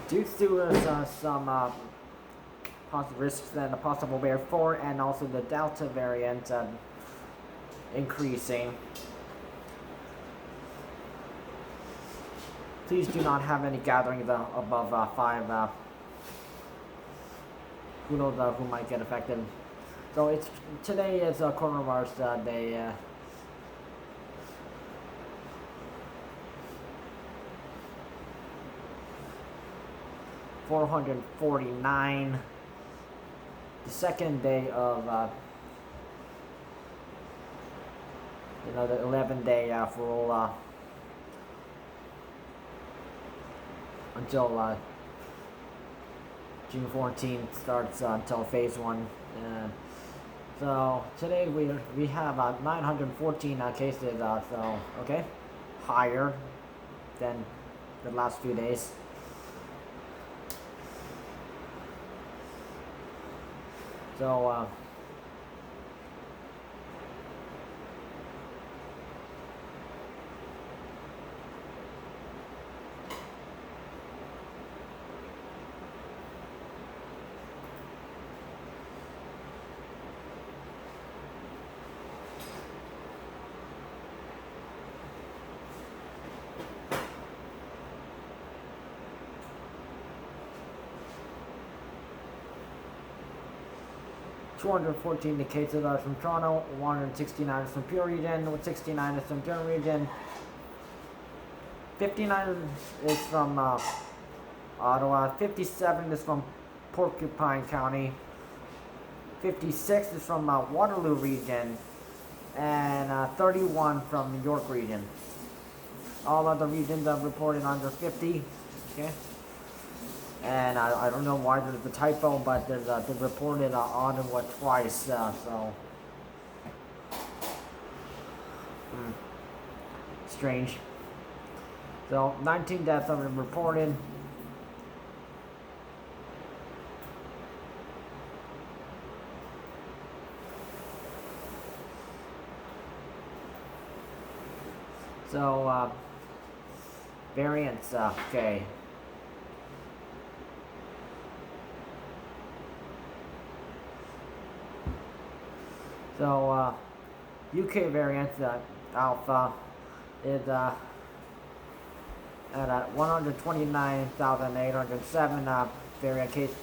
Due to some risks and a possible wave 4 and also the Delta variant increasing. Please do not have any gatherings above 5. Who knows who might get affected. So today is coronavirus day. 449. The second day of the 11th day for until June 14th starts until phase 1. So today we have 914 cases. So okay, higher than the last few days. So 214 cases are from Toronto, 169 is from Pure Region, 69 is from Durham Region, 59 is from Ottawa, 57 is from Porcupine County, 56 is from Waterloo Region, and 31 from York Region. All other regions are reported under 50. Okay. And I don't know why there's a typo, but there's they reported Ottawa twice, so strange. So 19 deaths have been reported. So variants, okay. So UK variant Alpha is at 129,807 variant cases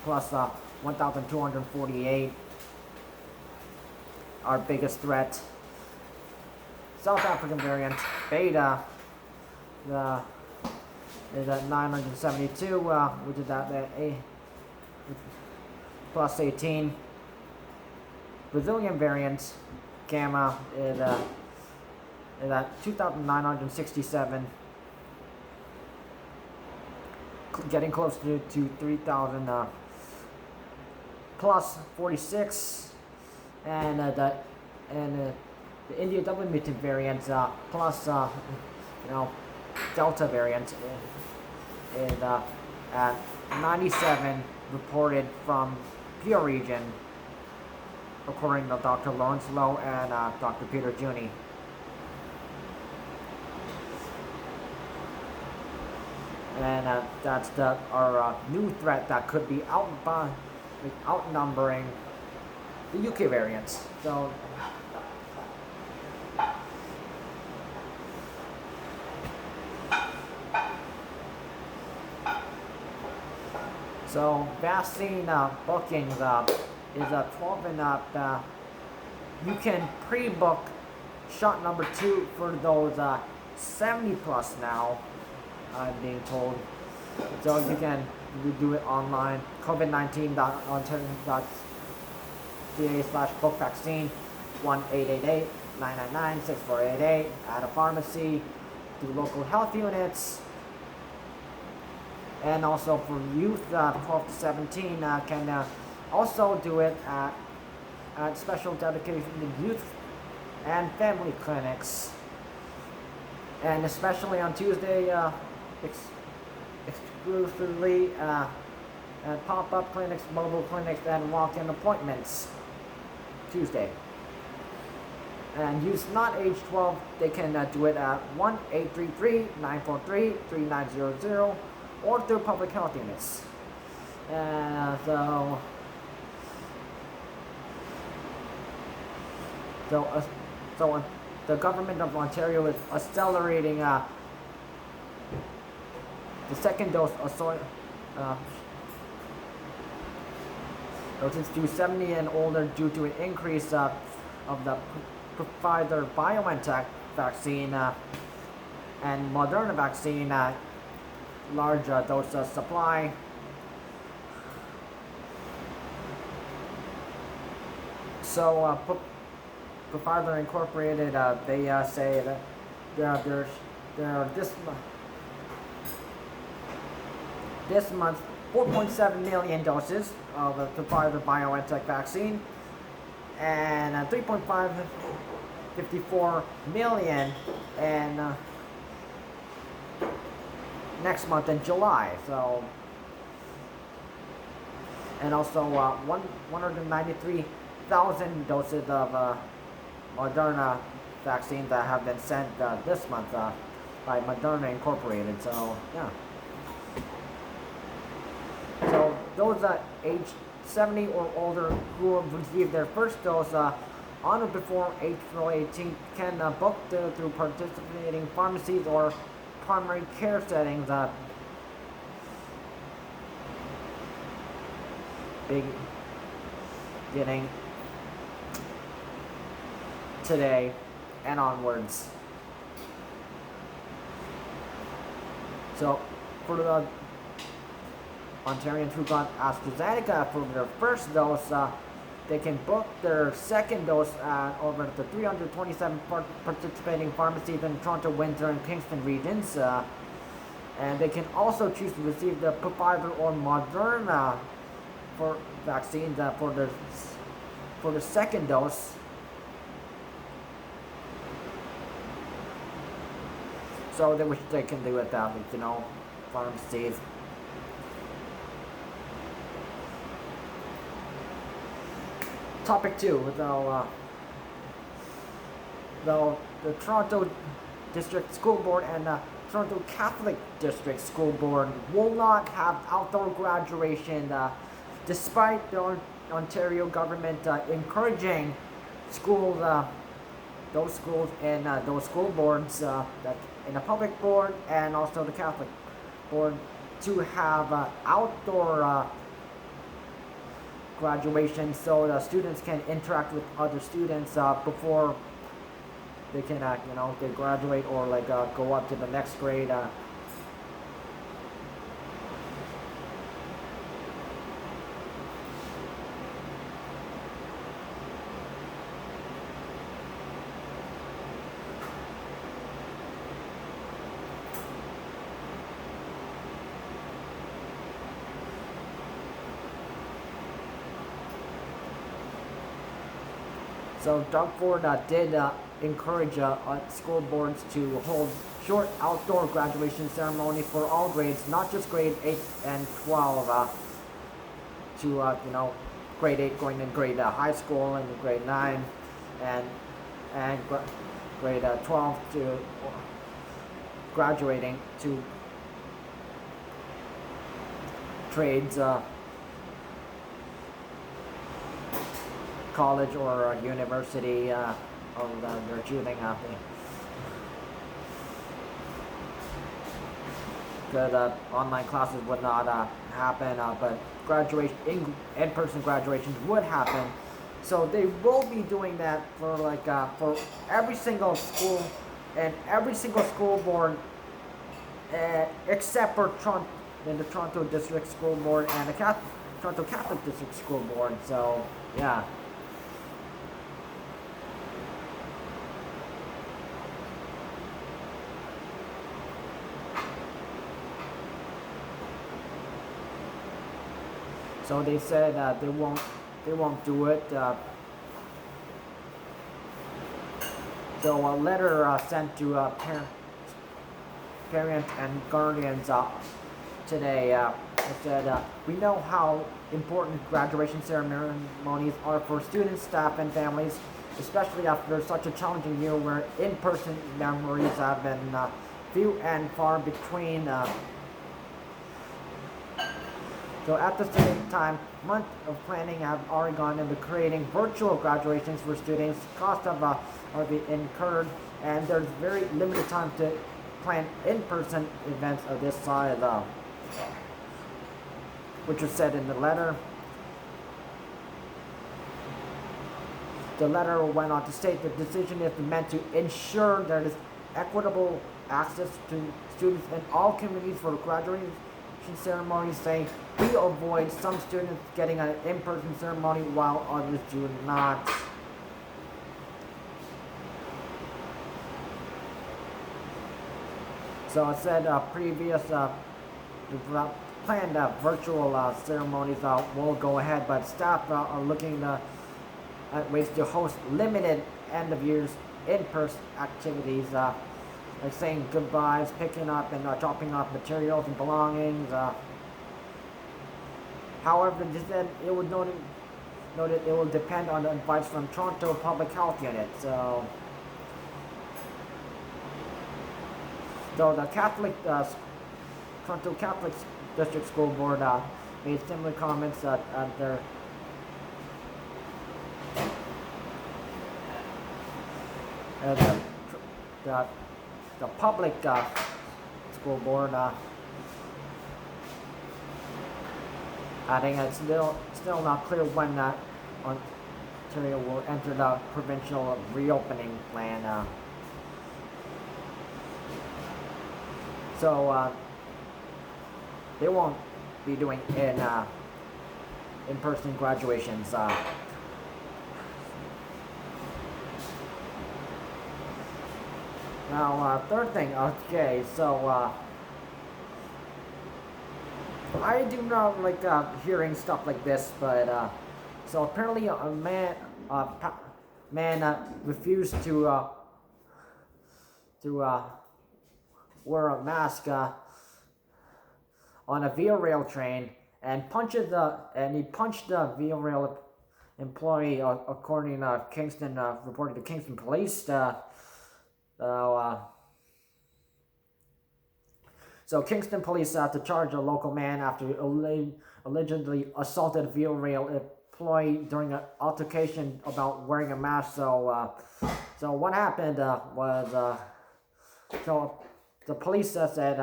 plus 1,248. Our biggest threat. South African variant Beta is at 972, which is at plus 18. Brazilian variant Gamma is at 2,967, getting close to 3,000 plus 46, and the India double-mutant variant plus Delta variant is at 97 reported from Pure Region, according to Dr. Lawrence Lowe and Dr. Peter Juni. And that's our new threat that could be outnumbering the UK variants. So vaccine bookings is 12 and up. You can pre-book shot number 2 for those 70 plus now, I'm being told. So you can do it online. COVID19.ontario.ca/book vaccine, 1-888-999-6488 at a pharmacy, through local health units. And also for youth 12 to 17 can also do it at special dedicated youth and family clinics. And especially on Tuesday, exclusively at pop-up clinics, mobile clinics, and walk-in appointments. Tuesday. And youth not age 12, they can do it at 1-833-943-3900 or through public health units. And so the government of Ontario is accelerating the second dose doses to 70 and older due to an increase of the Pfizer BioNTech vaccine and Moderna vaccine large dose supply. So Pfizer Incorporated, they say that there are this month 4.7 million doses of the Pfizer BioNTech vaccine and 3.554 million and next month in July. So, and also 193,000 doses of Moderna vaccine that have been sent this month by Moderna Incorporated. So yeah. So those aged 70 or older who have received their first dose on or before April 18th can book through participating pharmacies or primary care settings. Beginning today and onwards. So for the Ontarians who got AstraZeneca for their first dose, they can book their second dose over at the 327 participating pharmacies in Toronto, Windsor, and Kingston regions. And they can also choose to receive the Pfizer or Moderna for vaccines for the second dose. So they wish they can do it that, pharmacies. Topic 2, though the Toronto District School Board and the Toronto Catholic District School Board will not have outdoor graduation, despite the Ontario government encouraging schools, those schools and those school boards, that in the public board and also the Catholic board, to have outdoor graduation, so the students can interact with other students before they can they graduate or go up to the next grade. So Doug Ford did encourage school boards to hold short outdoor graduation ceremonies for all grades, not just grade 8 and 12, to grade 8 going in grade high school and grade 9 and grade 12 to graduating to trades, college or university, or they're choosing because online classes would not happen, but in-person graduations would happen. So they will be doing that for for every single school and every single school board, except for the Toronto District School Board and the Toronto Catholic District School Board. So yeah. So they said they won't do it. So a letter sent to parents and guardians today said, we know how important graduation ceremonies are for students, staff, and families, especially after such a challenging year where in-person memories have been few and far between. So at the same time, months of planning have already gone into creating virtual graduations for students. Costs have are being incurred, and there's very limited time to plan in-person events of this size, which was said in the letter. The letter went on to state the decision is meant to ensure there is equitable access to students in all communities for graduation ceremonies, saying we avoid some students getting an in-person ceremony while others do not. So it said previous planned virtual ceremonies will go ahead, but staff are looking at ways to host limited end-of-years in-person activities, like saying goodbyes, picking up and dropping off materials and belongings. However, they said it would noted it will depend on the advice from Toronto Public Health Unit. So the Toronto Catholic District School Board made similar comments at their the public school board, adding it's still not clear when Ontario will enter the provincial reopening plan. So they won't be doing in-person graduations. Now, third thing, okay, so I do not like hearing stuff like this, but so apparently a man refused to wear a mask on a Via Rail train and he punched the Via Rail employee, according to Kingston, reported to Kingston Police. So Kingston Police have to charge a local man after allegedly assaulted a Via Rail employee during an altercation about wearing a mask. So what happened was so the police said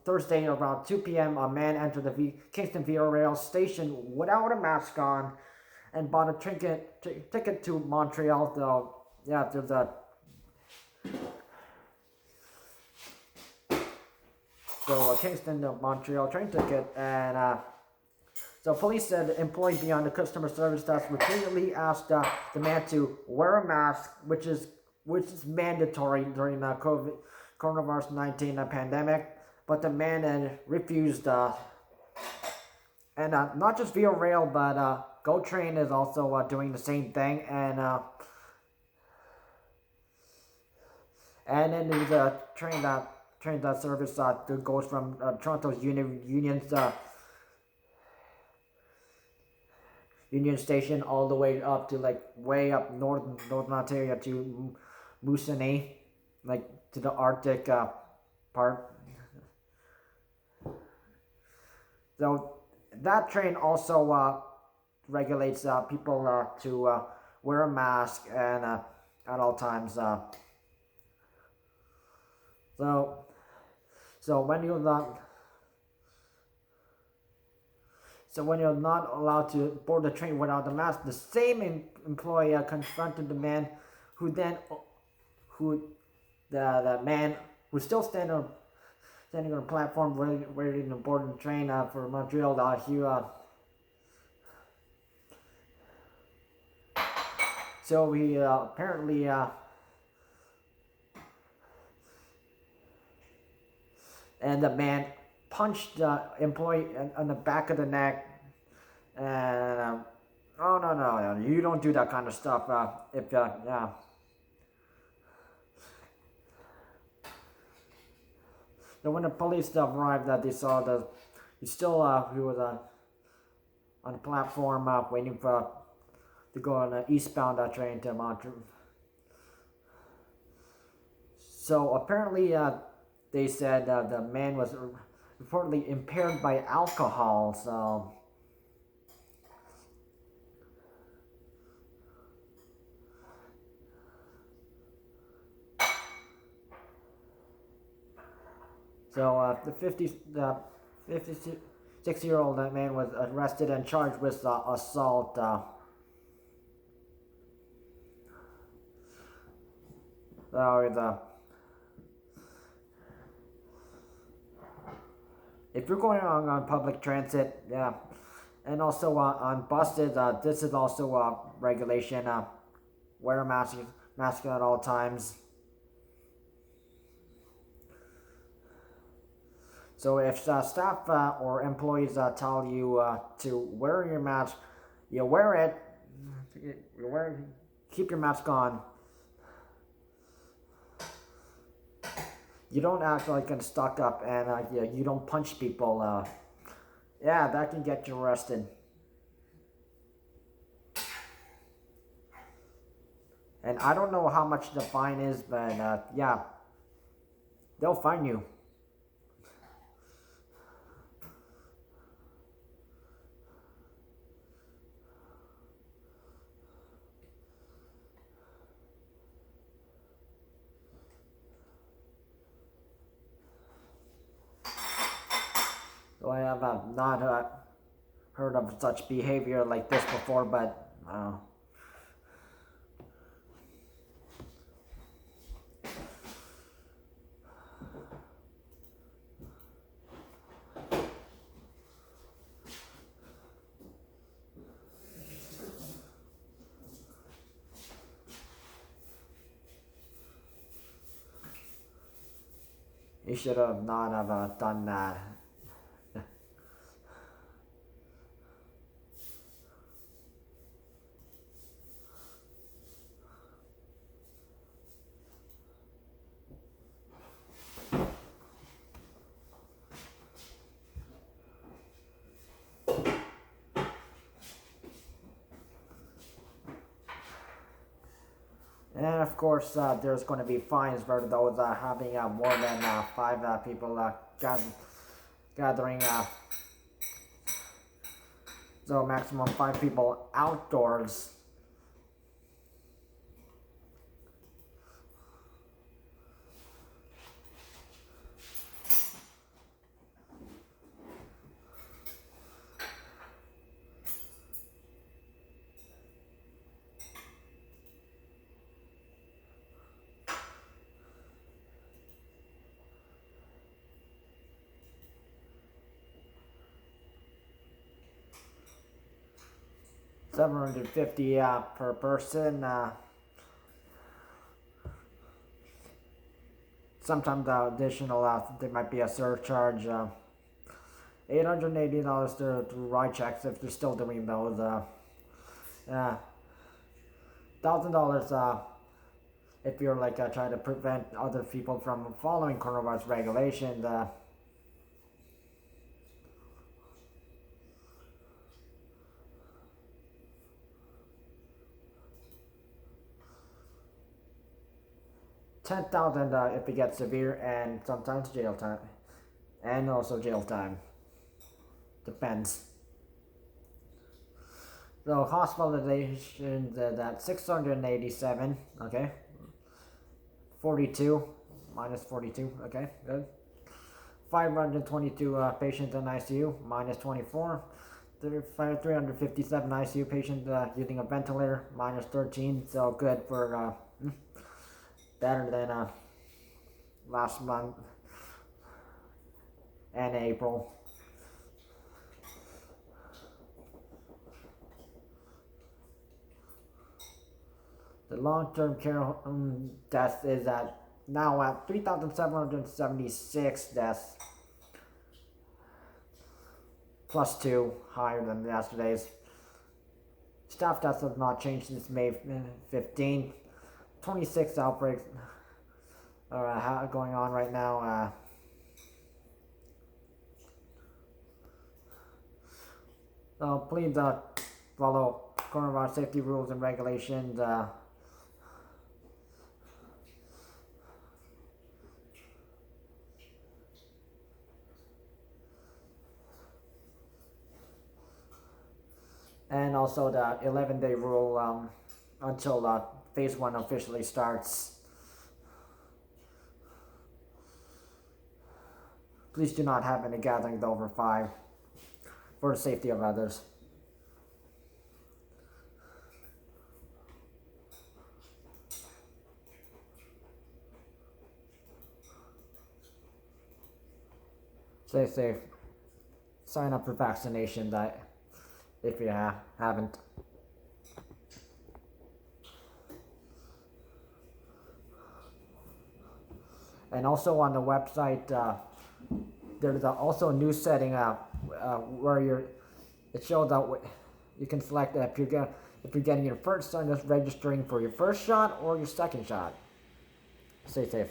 Thursday around 2 p.m. a man entered the Kingston Via Rail station without a mask on and bought a ticket to Montreal. So yeah, there's a Kingston to Montreal train ticket, and so police said the employee beyond the customer service desk repeatedly asked the man to wear a mask, which is mandatory during the coronavirus-19 pandemic, but the man refused. And not just Via Rail, but Go Train is also doing the same thing, and then there's a train service that goes from Toronto's Union Station all the way up to way up northern Ontario to Moosonee, to the Arctic part. So that train also regulates people to wear a mask and at all times. So when you're not allowed to board the train without the mask, the same employee confronted the man, the man who's still standing on the platform ready to board the train for Montreal. So he apparently and the man punched the employee on the back of the neck, and oh no, you don't do that kind of stuff. Yeah. So when the police arrived, they saw he was on the platform waiting to go on an eastbound train to Montreal. So apparently they said the man was reportedly impaired by alcohol. The 56-year-old man was arrested and charged with assault. If you're going on public transit, yeah, and also on buses, this is also a regulation. Wear a mask at all times. So if staff or employees tell you to wear your mask, you wear it. Keep your mask on. You don't act like a stuck up, and you don't punch people. Yeah, that can get you arrested. And I don't know how much the fine is, but yeah, they'll fine you. So I have not heard of such behavior like this before, but you should have not have done that. And of course, there's going to be fines for those having more than 5 people gathering. So maximum 5 people outdoors. $750 per person. Sometimes additional, there might be a surcharge. $880 to ride checks if they're still doing those. $1,000 if you're like trying to prevent other people from following coronavirus regulations. $10,000 if it gets severe, and sometimes jail time, and also jail time. Depends. So hospitalizations at 687. Okay. 42 minus 42. Okay, good. 522 patients in ICU minus 24. 357 ICU patients using a ventilator minus 13. So good for better than last month and April. The long-term care death is now at 3,776 deaths, plus 2, higher than yesterday's. Staff deaths have not changed since May 15th. 26 outbreaks are going on right now. So please follow coronavirus safety rules and regulations. and also the 11-day rule until phase 1 officially starts. Please do not have any gatherings over 5 for the safety of others. Stay safe. Sign up for vaccination if you haven't. And also on the website, there's also a new setting where it shows that you can select if you're getting your first shot, just registering for your first shot or your second shot. Stay safe.